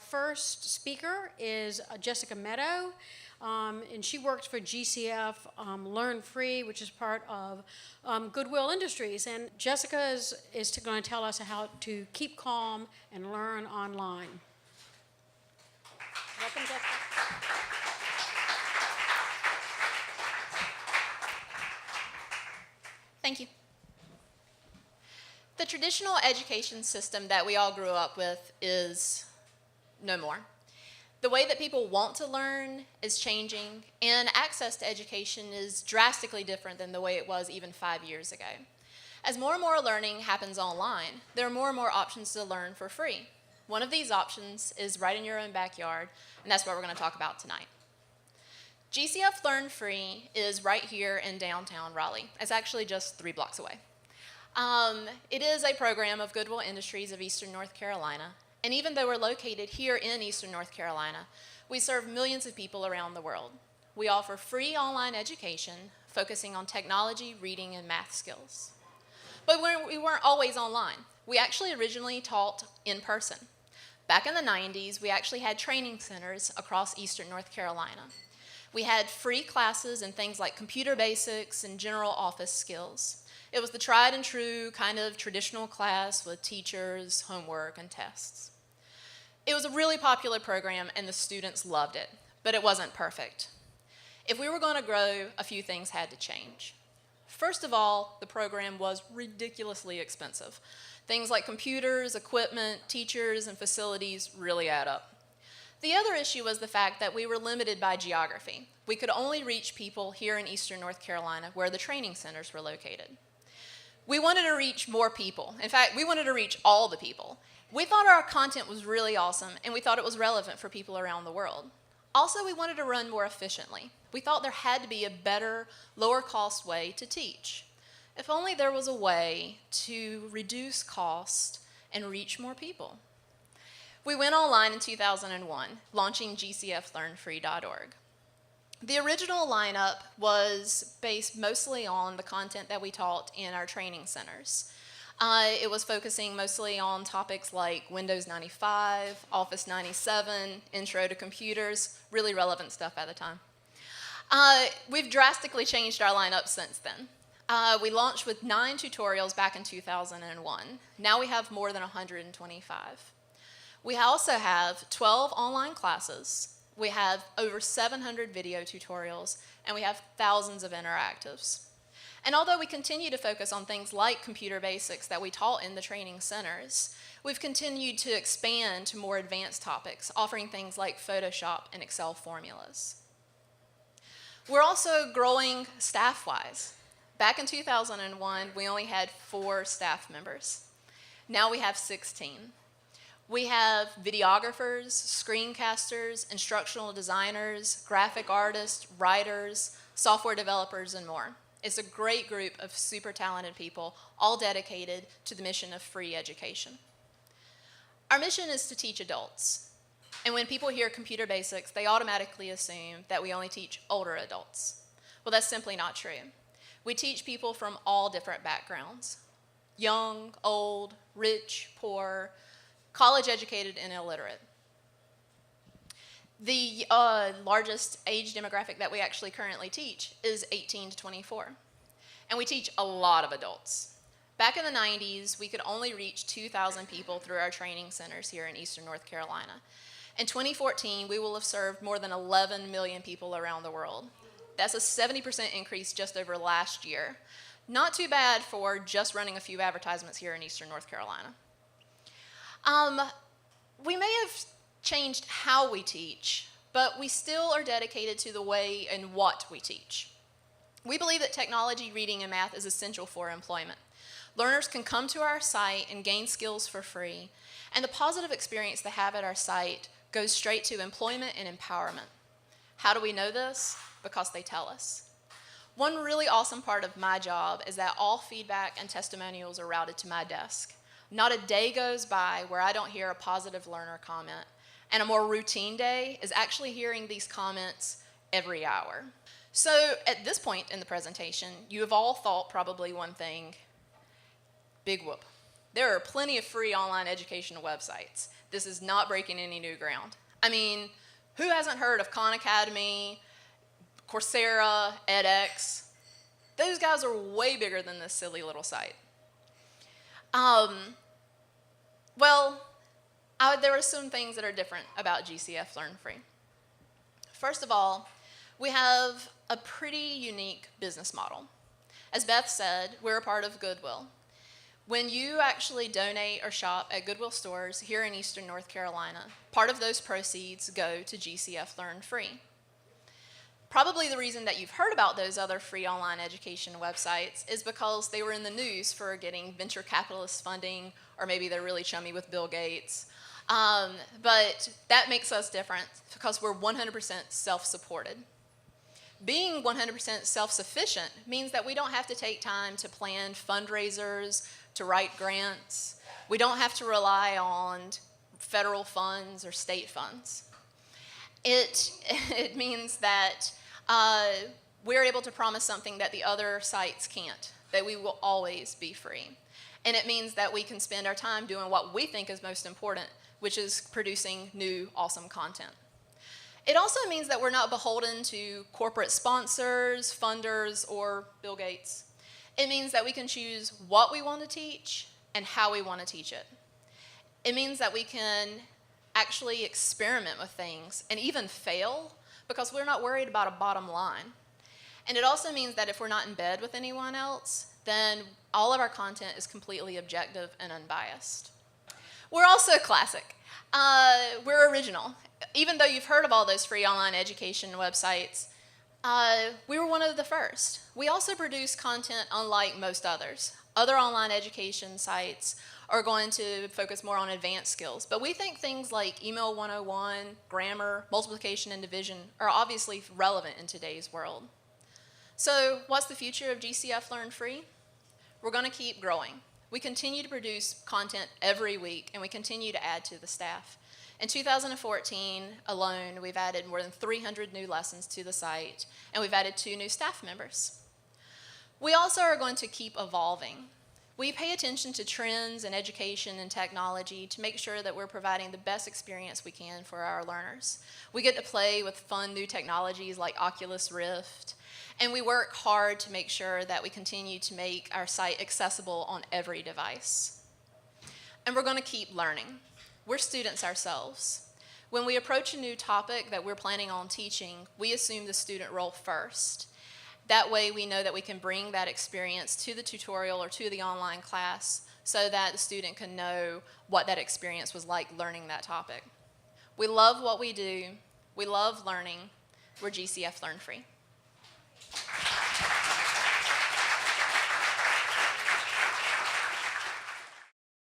first speaker is Jessica Meadows, and she works for GCF Learn Free, which is part of Goodwill Industries. And Jessica is going to tell us how to keep calm and learn online. Welcome, Jessica. Thank you. The traditional education system that we all grew up with is no more. The way that people want to learn is changing, and access to education is drastically different than the way it was even 5 years ago. As more and more learning happens online, there are more and more options to learn for free. One of these options is right in your own backyard, and that's what we're going to talk about tonight. GCF Learn Free is right here in downtown Raleigh. It's actually just 3 blocks away. It is a program of Goodwill Industries of Eastern North Carolina, and even though we're located here in Eastern North Carolina, we serve millions of people around the world. We offer free online education focusing on technology, reading, and math skills. But we weren't always online. We actually originally taught in person. Back in the 90s, we actually had training centers across Eastern North Carolina. We had free classes in things like computer basics and general office skills. It was the tried and true kind of traditional class with teachers, homework, and tests. It was a really popular program and the students loved it, but it wasn't perfect. If we were going to grow, a few things had to change. First of all, the program was ridiculously expensive. Things like computers, equipment, teachers, and facilities really add up. The other issue was the fact that we were limited by geography. We could only reach people here in Eastern North Carolina where the training centers were located. We wanted to reach more people. In fact, we wanted to reach all the people. We thought our content was really awesome, and we thought it was relevant for people around the world. Also, we wanted to run more efficiently. We thought there had to be a better, lower-cost way to teach. If only there was a way to reduce cost and reach more people. We went online in 2001, launching gcflearnfree.org. The original lineup was based mostly on the content that we taught in our training centers. It was focusing mostly on topics like Windows 95, Office 97, Intro to Computers, really relevant stuff at the time. We've drastically changed our lineup since then. We launched with 9 tutorials back in 2001. Now we have more than 125. We also have 12 online classes. We have over 700 video tutorials, and we have thousands of interactives. And although we continue to focus on things like computer basics that we taught in the training centers, we've continued to expand to more advanced topics, offering things like Photoshop and Excel formulas. We're also growing staff-wise. Back in 2001, we only had 4 staff members. Now we have 16. We have videographers, screencasters, instructional designers, graphic artists, writers, software developers, and more. It's a great group of super talented people, all dedicated to the mission of free education. Our mission is to teach adults. And when people hear computer basics, they automatically assume that we only teach older adults. Well, that's simply not true. We teach people from all different backgrounds: young, old, rich, poor, college-educated, and illiterate. The largest age demographic that we actually currently teach is 18 to 24. And we teach a lot of adults. Back in the 90s, we could only reach 2,000 people through our training centers here in Eastern North Carolina. In 2014, we will have served more than 11 million people around the world. That's a 70% increase just over last year. Not too bad for just running a few advertisements here in Eastern North Carolina. We may have changed how we teach, but we still are dedicated to the way and what we teach. We believe that technology, reading, and math is essential for employment. Learners can come to our site and gain skills for free, and the positive experience they have at our site goes straight to employment and empowerment. How do we know this? Because they tell us. One really awesome part of my job is that all feedback and testimonials are routed to my desk. Not a day goes by where I don't hear a positive learner comment, and a more routine day is actually hearing these comments every hour. So at this point in the presentation, you have all thought probably one thing: big whoop. There are plenty of free online educational websites. This is not breaking any new ground. I mean, who hasn't heard of Khan Academy, Coursera, edX? Those guys are way bigger than this silly little site. There are some things that are different about GCF Learn Free. First of all, we have a pretty unique business model. As Beth said, we're a part of Goodwill. When you actually donate or shop at Goodwill stores here in Eastern North Carolina, part of those proceeds go to GCF Learn Free. Probably the reason that you've heard about those other free online education websites is because they were in the news for getting venture capitalist funding, or maybe they're really chummy with Bill Gates. But that makes us different because we're 100% self-supported. Being 100% self-sufficient means that we don't have to take time to plan fundraisers, to write grants. We don't have to rely on federal funds or state funds. It means that we're able to promise something that the other sites can't, that we will always be free. And it means that we can spend our time doing what we think is most important, which is producing new, awesome content. It also means that we're not beholden to corporate sponsors, funders, or Bill Gates. It means that we can choose what we want to teach and how we want to teach it. It means that we can actually experiment with things and even fail because we're not worried about a bottom line. And it also means that if we're not in bed with anyone else, then all of our content is completely objective and unbiased. We're also classic. We're original. Even though you've heard of all those free online education websites, we were one of the first. We also produce content unlike most others. Other online education sites are going to focus more on advanced skills, but we think things like Email 101, grammar, multiplication, and division are obviously relevant in today's world. So what's the future of GCF Learn Free? We're going to keep growing. We continue to produce content every week, and we continue to add to the staff. In 2014 alone, we've added more than 300 new lessons to the site, and we've added 2 new staff members. We also are going to keep evolving. We pay attention to trends in education and technology to make sure that we're providing the best experience we can for our learners. We get to play with fun new technologies like Oculus Rift, and we work hard to make sure that we continue to make our site accessible on every device. And we're going to keep learning. We're students ourselves. When we approach a new topic that we're planning on teaching, we assume the student role first. That way we know that we can bring that experience to the tutorial or to the online class so that the student can know what that experience was like learning that topic. We love what we do. We love learning. We're GCF Learn Free.